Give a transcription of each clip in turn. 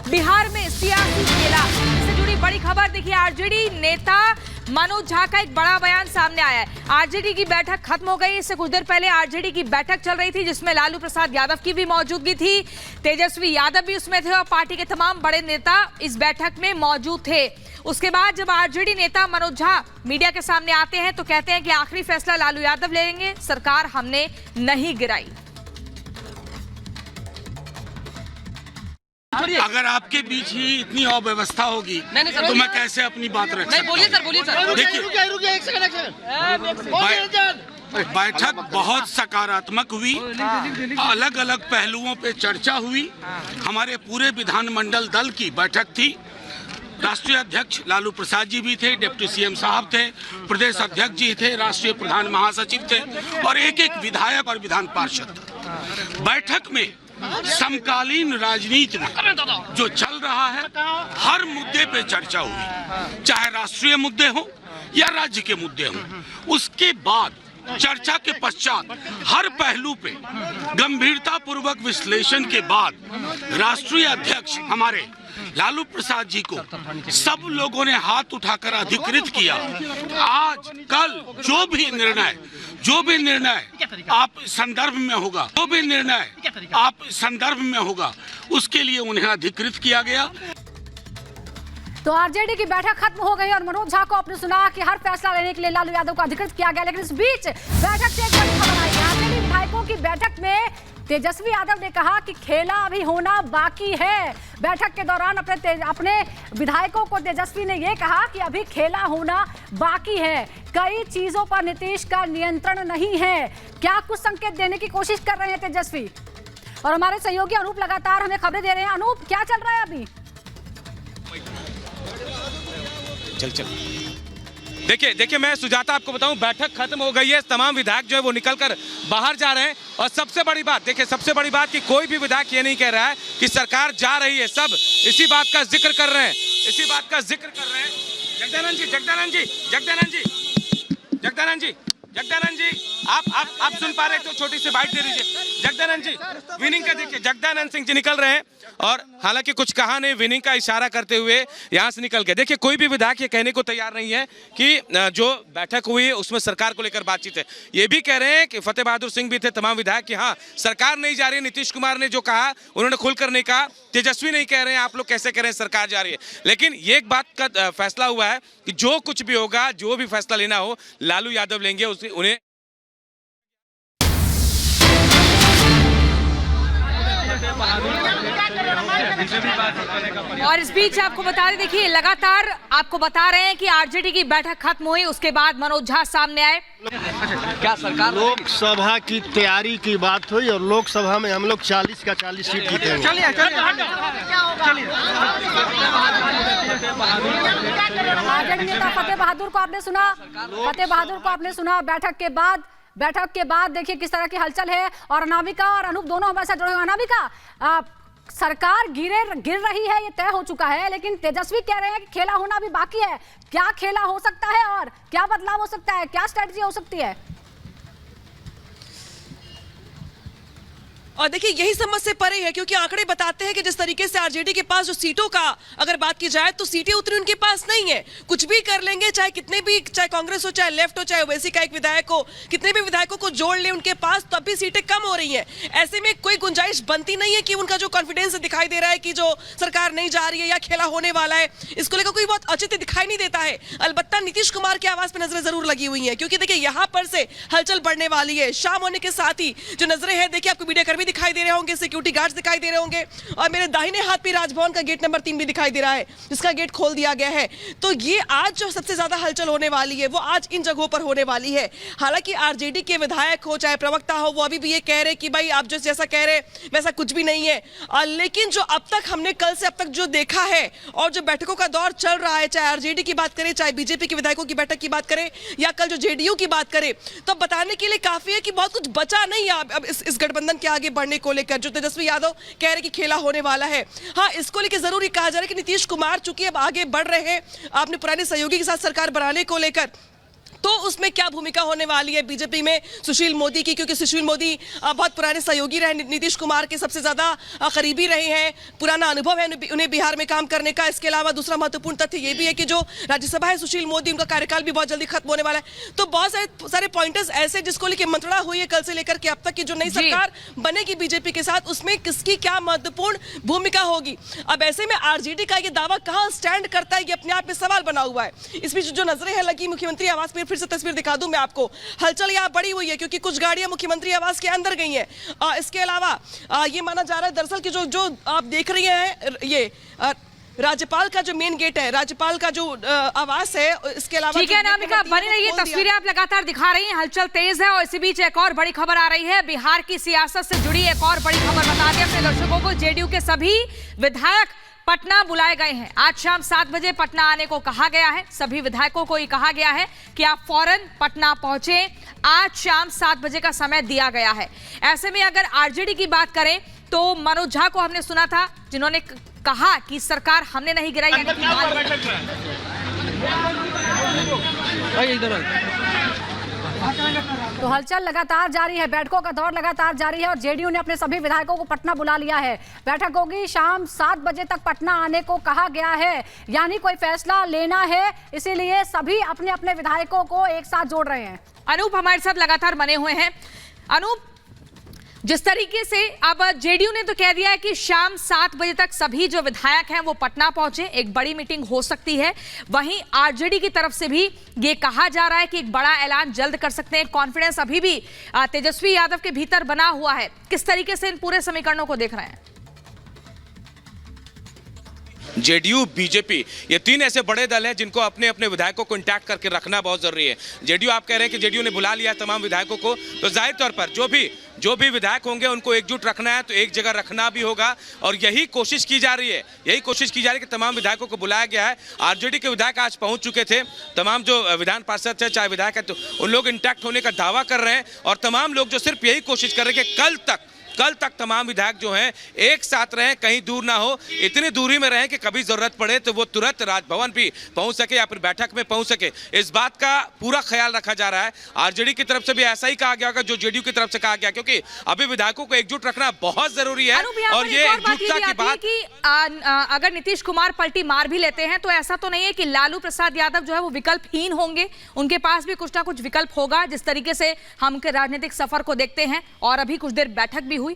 बिहार में सियासी खेला, इससे जुड़ी बड़ी खबर देखिए। आरजेडी नेता मनोज झा का एक बड़ा बयान सामने आया है। आरजेडी की बैठक खत्म हो गई। इससे कुछ देर पहले आरजेडी की बैठक चल रही थी जिसमें लालू प्रसाद यादव की भी मौजूदगी थी, तेजस्वी यादव भी उसमें थे और पार्टी के तमाम बड़े नेता इस बैठक में मौजूद थे। उसके बाद जब आरजेडी नेता मनोज झा मीडिया के सामने आते हैं तो कहते हैं कि आखिरी फैसला लालू यादव लेंगे, सरकार हमने नहीं गिराई। अगर आपके बीच ही इतनी अव्यवस्था होगी तो मैं कैसे अपनी बात रख सकता हूं? बोलिए सर। देखिए, एक सेकंड। बैठक बहुत सकारात्मक हुई, अलग अलग पहलुओं पे चर्चा हुई। हमारे पूरे विधानमंडल दल की बैठक थी। राष्ट्रीय अध्यक्ष लालू प्रसाद जी भी थे, डिप्टी सीएम साहब थे, प्रदेश अध्यक्ष जी थे, राष्ट्रीय प्रधान महासचिव थे और एक एक विधायक और विधान पार्षद। बैठक में समकालीन राजनीति में जो चल रहा है हर मुद्दे पे चर्चा हुई, चाहे राष्ट्रीय मुद्दे हो या राज्य के मुद्दे हो। उसके बाद चर्चा के पश्चात हर पहलू पे गंभीरता पूर्वक विश्लेषण के बाद राष्ट्रीय अध्यक्ष हमारे लालू प्रसाद जी को सब लोगों ने हाथ उठाकर अधिकृत किया। आज कल जो भी निर्णय आप संदर्भ में होगा, उसके लिए उन्हें अधिकृत किया गया। तो आरजेडी की बैठक खत्म हो गई और मनोज झा को आपने सुना कि हर फैसला लेने के लिए लालू यादव को अधिकृत किया गया। लेकिन इस बीच बैठक से एक बड़ी खबर आई। आरजेडी विधायकों की बैठक में तेजस्वी यादव ने कहा कि खेला अभी होना बाकी है। बैठक के दौरान अपने विधायकों को तेजस्वी ने यह कहा कि अभी खेला होना बाकी है, कई चीजों पर नीतीश का नियंत्रण नहीं है। क्या कुछ संकेत देने की कोशिश कर रहे हैं तेजस्वी? और हमारे सहयोगी अनूप लगातार हमें खबरें दे रहे हैं। अनूप, क्या चल रहा है अभी? चल देखिए मैं सुजाता आपको बताऊं, बैठक खत्म हो गई है। तमाम विधायक जो है वो निकलकर बाहर जा रहे हैं और सबसे बड़ी बात कि कोई भी विधायक ये नहीं कह रहा है कि सरकार जा रही है। सब इसी बात का जिक्र कर रहे हैं। जगदानंद जी आप सुन पा रहे हैं तो छोटी सी बाइट दे दीजिए। जगदानंद जी विनिंग का देखिए, जगदानंद सिंह जी निकल रहे हैं और हालांकि कुछ कहा नहीं, विनिंग का इशारा करते हुए यहां से निकल गए। देखिए, कोई भी विधायक ये कहने को तैयार नहीं है कि जो बैठक हुई है उसमें सरकार को लेकर बातचीत है। ये भी कह रहे हैं कि फतेह बहादुर सिंह भी थे, तमाम विधायक कि हाँ सरकार नहीं जा रही है। नीतीश कुमार ने जो कहा उन्होंने खुलकर नहीं कहा। तेजस्वी नहीं कह रहे हैं आप लोग कैसे कह रहे हैं सरकार जा रही है। लेकिन ये एक बात का फैसला हुआ है कि जो कुछ भी होगा, जो भी फैसला लेना हो, लालू यादव लेंगे। उन्हें और इस बीच आपको बता दें, देखिए लगातार आपको बता रहे हैं कि आरजेडी की बैठक खत्म हुई, उसके बाद मनोज झा सामने आए। क्या सरकार लोकसभा की तैयारी की बात हुई और लोकसभा में हम लोग 40 का 40 सीट जीतेंगे। आरजेडी नेता फतेह बहादुर को आपने सुना। बैठक के बाद देखिए किस तरह की हलचल है। और अनामिका और अनूप दोनों हमारे साथ जुड़े हुए। अनामिका, सरकार गिर रही है ये तय हो चुका है, लेकिन तेजस्वी कह रहे हैं कि खेला होना भी बाकी है। क्या खेला हो सकता है और क्या बदलाव हो सकता है, क्या स्ट्रेटजी हो सकती है? और देखिए यही समझ से परे है, क्योंकि आंकड़े बताते हैं कि जिस तरीके से आरजेडी के पास जो सीटों का अगर बात की जाए तो सीटें उतनी उनके पास नहीं है। कुछ भी कर लेंगे, चाहे कांग्रेस हो, चाहे लेफ्ट हो, चाहे ओवैसी का एक विधायक हो, कितने भी विधायकों को जोड़ ले उनके पास, तब भी सीटें कम हो रही हैं। ऐसे में कोई गुंजाइश बनती नहीं है कि उनका जो कॉन्फिडेंस दिखाई दे रहा है कि जो सरकार नहीं जा रही है या खेला होने वाला है, इसको लेकर कोई बहुत औचित्य दिखाई नहीं देता है। अलबत्ता नीतीश कुमार की आवाज पर नजरें जरूर लगी हुई है, क्योंकि देखिए यहाँ पर से हलचल बढ़ने वाली है। शाम होने के साथ ही जो नजरें हैं, देखिए आपको मीडिया कर्मी दिखाई दे रहे होंगे, सिक्योरिटी गार्ड्स दिखाई दे रहे होंगे और मेरे दाहिने हाथ पे राजभवन का गेट नंबर 3 भी दिखाई दे रहा है, जिसका गेट खोल दिया गया है। तो ये आज जो सबसे ज्यादा हलचल होने वाली है वो आज इन जगहों पर होने वाली है। हालांकि आरजेडी के विधायक हो चाहे प्रवक्ता हो, वो अभी भी ये कह रहे कि भाई आप जो जैसा कह रहे वैसा कुछ भी नहीं है। लेकिन जो अब तक हमने कल से अब तक जो देखा है और जो बैठकों का दौर चल रहा है, चाहे आरजेडी की बात करें, चाहे बीजेपी के विधायकों की बैठक की बात करें या कल जो जेडीयू की बात करें, तो बताने के लिए काफी है कि बहुत कुछ बचा नहीं है अब इस गठबंधन के आगे बढ़ने को लेकर। जो तेजस्वी यादव कह रहे कि खेला होने वाला है, हाँ इसको लेकर जरूर कहा जा रहा है कि नीतीश कुमार चूंकि अब आगे बढ़ रहे हैं अपने पुराने सहयोगी के साथ सरकार बनाने को लेकर, तो उसमें क्या भूमिका होने वाली है बीजेपी में सुशील मोदी की, क्योंकि सुशील मोदी बहुत पुराने सहयोगी रहे, नीतीश कुमार के सबसे ज्यादा करीबी रहे हैं, पुराना अनुभव है उन्हें बिहार में काम करने का। इसके अलावा दूसरा महत्वपूर्ण तथ्य ये भी है कि जो राज्यसभा है सुशील मोदी, उनका कार्यकाल भी बहुत जल्दी खत्म होने वाला है। तो बहुत सारे पॉइंटर्स ऐसे जिसको लेकर मंत्रणा हुई है कल से लेकर के अब तक की जो नई सरकार बनेगी बीजेपी के साथ, उसमें किसकी क्या महत्वपूर्ण भूमिका होगी। अब ऐसे में आरजेडी का ये दावा कहां स्टैंड करता है, ये अपने आप में सवाल बना हुआ है। इस बीच जो नजरें हैं लगी मुख्यमंत्री आवास पर, फिर से तस्वीर दिखा दूं मैं आपको, हलचल यहाँ बड़ी हुई है क्योंकि कुछ गाड़ियां मुख्यमंत्री आवास के अंदर गई हैं। इसके अलावा ये माना जा रहा है दरअसल कि जो आप देख रही हैं ये राज्यपाल का जो मेन गेट है, राज्यपाल का जो आवास है, इसके अलावा ठीक है अनामिका, बनी रही तस्वीरें आप लगातार दिखा रही हैं, हलचल तेज है। और इसी बीच एक और बड़ी खबर आ रही है, बिहार की सियासत से जुड़ी एक और बड़ी खबर बता दें अपने दर्शकों को। जेडीयू के सभी विधायक पटना बुलाए गए हैं। आज शाम 7 बजे पटना आने को कहा गया है। सभी विधायकों को ये कहा गया है कि आप फौरन पटना पहुंचे। आज शाम 7 बजे का समय दिया गया है। ऐसे में अगर आरजेडी की बात करें तो मनोज झा को हमने सुना था, जिन्होंने कहा कि सरकार हमने नहीं गिराई, यानी तो हलचल लगातार जारी है, बैठकों का दौर लगातार जारी है और जेडीयू ने अपने सभी विधायकों को पटना बुला लिया है। बैठक होगी शाम 7 बजे तक, पटना आने को कहा गया है, यानी कोई फैसला लेना है, इसीलिए सभी अपने अपने विधायकों को एक साथ जोड़ रहे हैं। अनूप हमारे साथ लगातार बने हुए हैं। अनूप, जिस तरीके से अब जेडीयू ने तो कह दिया है कि शाम 7 बजे तक सभी जो विधायक हैं वो पटना पहुंचे, एक बड़ी मीटिंग हो सकती है। वहीं आरजेडी की तरफ से भी ये कहा जा रहा है कि एक बड़ा ऐलान जल्द कर सकते हैं। कॉन्फिडेंस अभी भी तेजस्वी यादव के भीतर बना हुआ है। किस तरीके से इन पूरे समीकरणों को देख रहे हैं? जेडीयू, बीजेपी, ये 3 ऐसे बड़े दल हैं जिनको अपने अपने विधायकों को इंटैक्ट करके रखना बहुत जरूरी है। जेडीयू, आप कह रहे हैं कि जेडीयू ने बुला लिया तमाम विधायकों को, तो जाहिर तौर पर जो भी विधायक होंगे उनको एकजुट रखना है, तो एक जगह रखना भी होगा। और यही कोशिश की जा रही है कि तमाम विधायकों को बुलाया गया है। आरजेडी के विधायक आज पहुंच चुके थे, तमाम जो विधान पार्षद है, चाहे विधायक है, तो उन लोग इंटैक्ट होने का दावा कर रहे हैं। और तमाम लोग जो सिर्फ यही कोशिश कर रहे हैं कि कल तक तमाम विधायक जो हैं एक साथ रहें, कहीं दूर ना हो, इतनी दूरी में रहें कि कभी जरूरत पड़े तो वो तुरंत राजभवन भी पहुंच सके या फिर बैठक में पहुंच सके। इस बात का पूरा ख्याल रखा जा रहा है। आरजेडी की तरफ से भी ऐसा ही कहा गया होगा जो जेडीयू की तरफ से कहा गया, क्योंकि अभी विधायकों को एकजुट रखना बहुत जरूरी है। और ये एकजुटता की बात कि अगर नीतीश कुमार पलटी मार भी लेते हैं तो ऐसा तो नहीं है कि लालू प्रसाद यादव जो है वो विकल्पहीन होंगे, उनके पास भी कुछ ना कुछ विकल्प होगा। जिस तरीके से हम उनके राजनीतिक सफर को देखते हैं, और अभी कुछ देर बैठक भी हुई।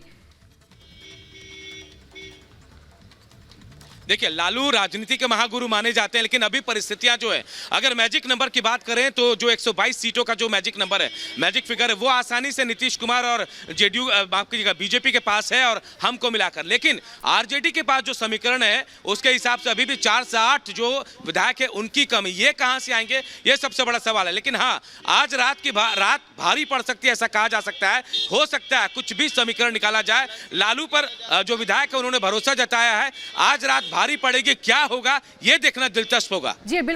देखिए, लालू राजनीति के महागुरु माने जाते हैं, लेकिन अभी परिस्थितियां जो है, अगर मैजिक नंबर की बात करें तो जो 122 सीटों का जो मैजिक नंबर है, मैजिक फिगर है, वो आसानी से नीतीश कुमार और जेडीयू, माफ कीजिएगा, बीजेपी के पास है और हमको मिलाकर। लेकिन आरजेडी के पास जो समीकरण है उसके हिसाब से अभी भी 4 से 8 जो विधायक है उनकी कमी, ये कहां से आएंगे, ये सबसे बड़ा सवाल है। लेकिन हाँ, आज रात भारी पड़ सकती है, ऐसा कहा जा सकता है। हो सकता है कुछ भी समीकरण निकाला जाए। लालू पर जो विधायक है उन्होंने भरोसा जताया है, आज रात भारी पड़ेगी, क्या होगा ये देखना दिलचस्प होगा। जी बिल्कुल।